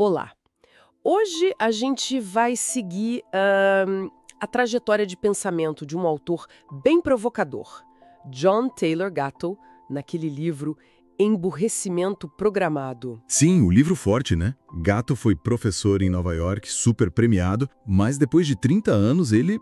Olá! Hoje a gente vai seguir a trajetória de pensamento de um autor bem provocador, John Taylor Gatto, naquele livro Emburrecimento Programado. Sim, o livro forte, né? Gatto foi professor em Nova York, super premiado, mas depois de 30 anos ele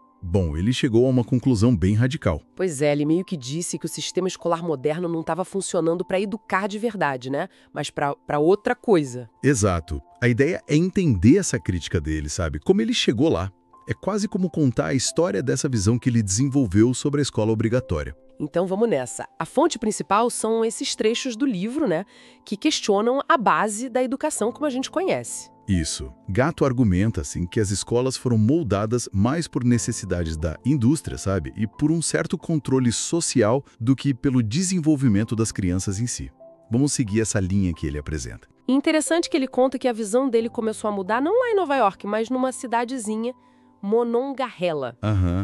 chegou a uma conclusão bem radical. Pois é, ele meio que disse que o sistema escolar moderno não estava funcionando para educar de verdade, né? Mas para outra coisa. Exato. A ideia é entender essa crítica dele, sabe? Como ele chegou lá. É quase como contar a história dessa visão que ele desenvolveu sobre a escola obrigatória. Então vamos nessa. A fonte principal são esses trechos do livro, né? Que questionam a base da educação como a gente conhece. Isso. Gatto argumenta, assim, que as escolas foram moldadas mais por necessidades da indústria, sabe? E por um certo controle social do que pelo desenvolvimento das crianças em si. Vamos seguir essa linha que ele apresenta. E interessante que ele conta que a visão dele começou a mudar não lá em Nova York, mas numa cidadezinha, Monongahela.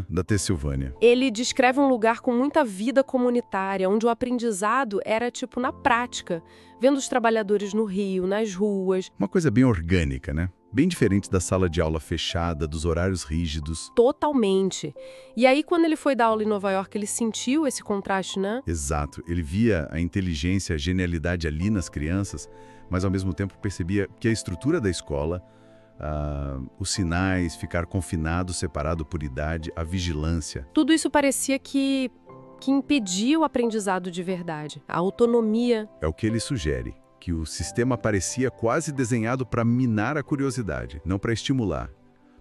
Da Tessilvânia. Ele descreve um lugar com muita vida comunitária, onde o aprendizado era tipo na prática, vendo os trabalhadores no rio, nas ruas. Uma coisa bem orgânica, né? Bem diferente da sala de aula fechada, dos horários rígidos. Totalmente. E aí, quando ele foi dar aula em Nova York, ele sentiu esse contraste, né? Exato. Ele via a inteligência, a genialidade ali nas crianças, mas ao mesmo tempo percebia que a estrutura da escola, os sinais, ficar confinado, separado por idade, a vigilância. Tudo isso parecia que impedia o aprendizado de verdade, a autonomia. É o que ele sugere, que o sistema parecia quase desenhado para minar a curiosidade, não para estimular.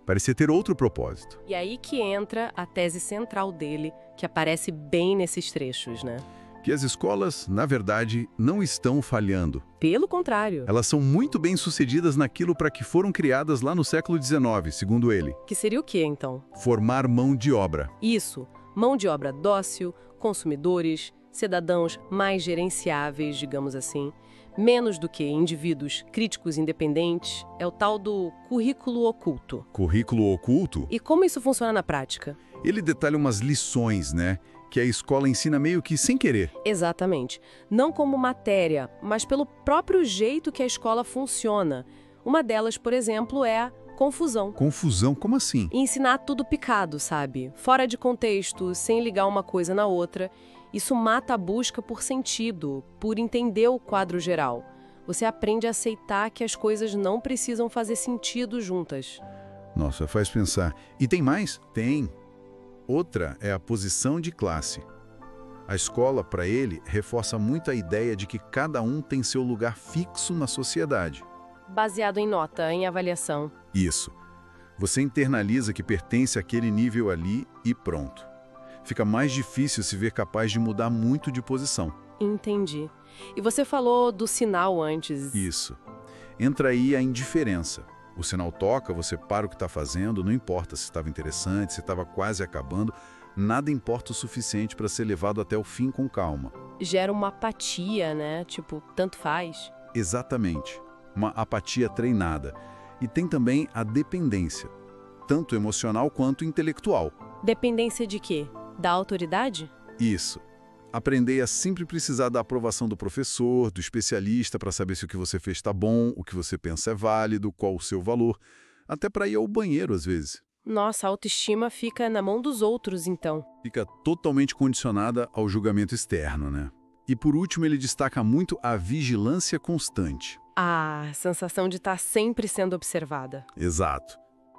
Parecia ter outro propósito. E aí que entra a tese central dele, que aparece bem nesses trechos, né? Que as escolas, na verdade, não estão falhando. Pelo contrário. Elas são muito bem-sucedidas naquilo para que foram criadas lá no século XIX, segundo ele. Que seria o quê, então? Formar mão de obra. Isso. Mão de obra dócil, consumidores, cidadãos mais gerenciáveis, digamos assim, menos do que indivíduos críticos independentes, é o tal do currículo oculto. Currículo oculto? E como isso funciona na prática? Ele detalha umas lições, né? Que a escola ensina meio que sem querer. Exatamente. Não como matéria, mas pelo próprio jeito que a escola funciona. Uma delas, por exemplo, é a confusão. Confusão? Como assim? E ensinar tudo picado, sabe? Fora de contexto, sem ligar uma coisa na outra. Isso mata a busca por sentido, por entender o quadro geral. Você aprende a aceitar que as coisas não precisam fazer sentido juntas. Nossa, faz pensar. E tem mais? Tem. Outra é a posição de classe. A escola, para ele, reforça muito a ideia de que cada um tem seu lugar fixo na sociedade. Baseado em nota, em avaliação. Isso. Você internaliza que pertence àquele nível ali e pronto. Fica mais difícil se ver capaz de mudar muito de posição. Entendi. E você falou do sinal antes. Isso. Entra aí a indiferença. O sinal toca, você para o que está fazendo, não importa se estava interessante, se estava quase acabando, nada importa o suficiente para ser levado até o fim com calma. Gera uma apatia, né? Tipo, tanto faz. Exatamente. Uma apatia treinada. E tem também a dependência, tanto emocional quanto intelectual. Dependência de quê? Da autoridade? Isso. Aprender a sempre precisar da aprovação do professor, do especialista, para saber se o que você fez está bom, o que você pensa é válido, qual o seu valor. Até para ir ao banheiro, às vezes. Nossa, a autoestima fica na mão dos outros, então. Fica totalmente condicionada ao julgamento externo, né? E por último, ele destaca muito a vigilância constante. A sensação de estar sempre sendo observada. Exato.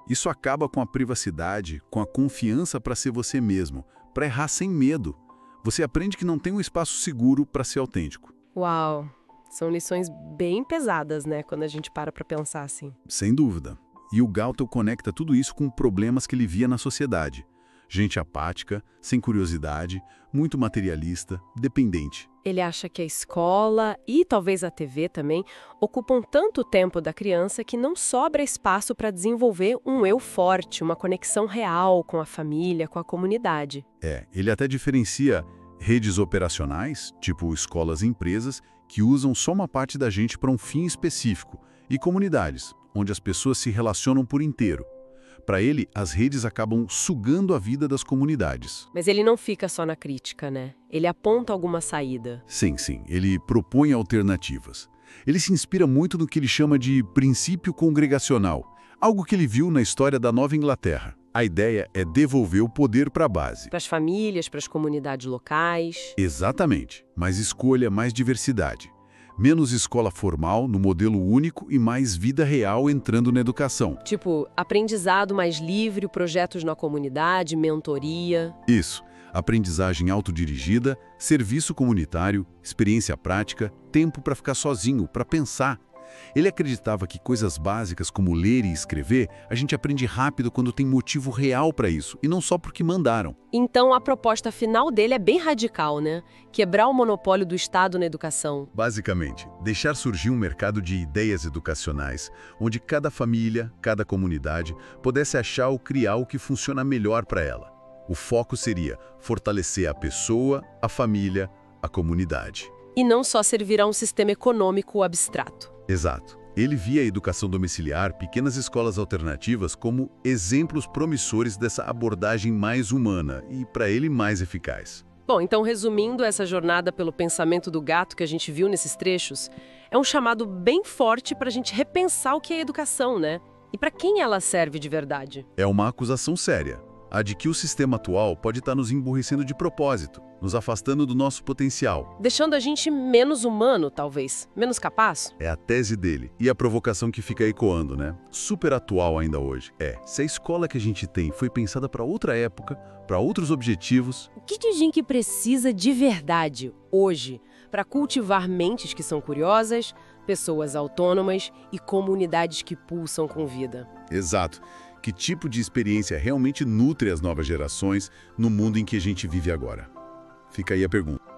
Isso acaba com a privacidade, com a confiança para ser você mesmo, para errar sem medo. Você aprende que não tem um espaço seguro para ser autêntico. Uau! São lições bem pesadas, né, quando a gente para pensar assim. Sem dúvida. E o Galton conecta tudo isso com problemas que ele via na sociedade. Gente apática, sem curiosidade, muito materialista, dependente. Ele acha que a escola e talvez a TV também ocupam tanto tempo da criança que não sobra espaço para desenvolver um eu forte, uma conexão real com a família, com a comunidade. Ele até diferencia redes operacionais, tipo escolas e empresas, que usam só uma parte da gente para um fim específico, e comunidades, onde as pessoas se relacionam por inteiro. Para ele, as redes acabam sugando a vida das comunidades. Mas ele não fica só na crítica, né? Ele aponta alguma saída. Sim, sim. Ele propõe alternativas. Ele se inspira muito no que ele chama de princípio congregacional, algo que ele viu na história da Nova Inglaterra. A ideia é devolver o poder para a base. Para as famílias, para as comunidades locais. Exatamente, mas escolha mais diversidade. Menos escola formal no modelo único e mais vida real entrando na educação. Tipo, aprendizado mais livre, projetos na comunidade, mentoria. Isso. Aprendizagem autodirigida, serviço comunitário, experiência prática, tempo para ficar sozinho, para pensar. Ele acreditava que coisas básicas como ler e escrever, a gente aprende rápido quando tem motivo real para isso, e não só porque mandaram. Então a proposta final dele é bem radical, né? Quebrar o monopólio do Estado na educação. Basicamente, deixar surgir um mercado de ideias educacionais, onde cada família, cada comunidade, pudesse achar ou criar o que funciona melhor para ela. O foco seria fortalecer a pessoa, a família, a comunidade. E não só servir a um sistema econômico abstrato. Exato. Ele via a educação domiciliar, pequenas escolas alternativas, como exemplos promissores dessa abordagem mais humana e, para ele, mais eficaz. Bom, então resumindo essa jornada pelo pensamento do gato que a gente viu nesses trechos, é um chamado bem forte para a gente repensar o que é educação, né? E para quem ela serve de verdade. É uma acusação séria. A de que o sistema atual pode estar nos emburrecendo de propósito, nos afastando do nosso potencial. Deixando a gente menos humano, talvez, menos capaz? É a tese dele. E a provocação que fica ecoando, né? Super atual ainda hoje. Se a escola que a gente tem foi pensada para outra época, para outros objetivos... O que dizem que precisa de verdade, hoje, para cultivar mentes que são curiosas, pessoas autônomas e comunidades que pulsam com vida? Exato. Que tipo de experiência realmente nutre as novas gerações no mundo em que a gente vive agora? Fica aí a pergunta.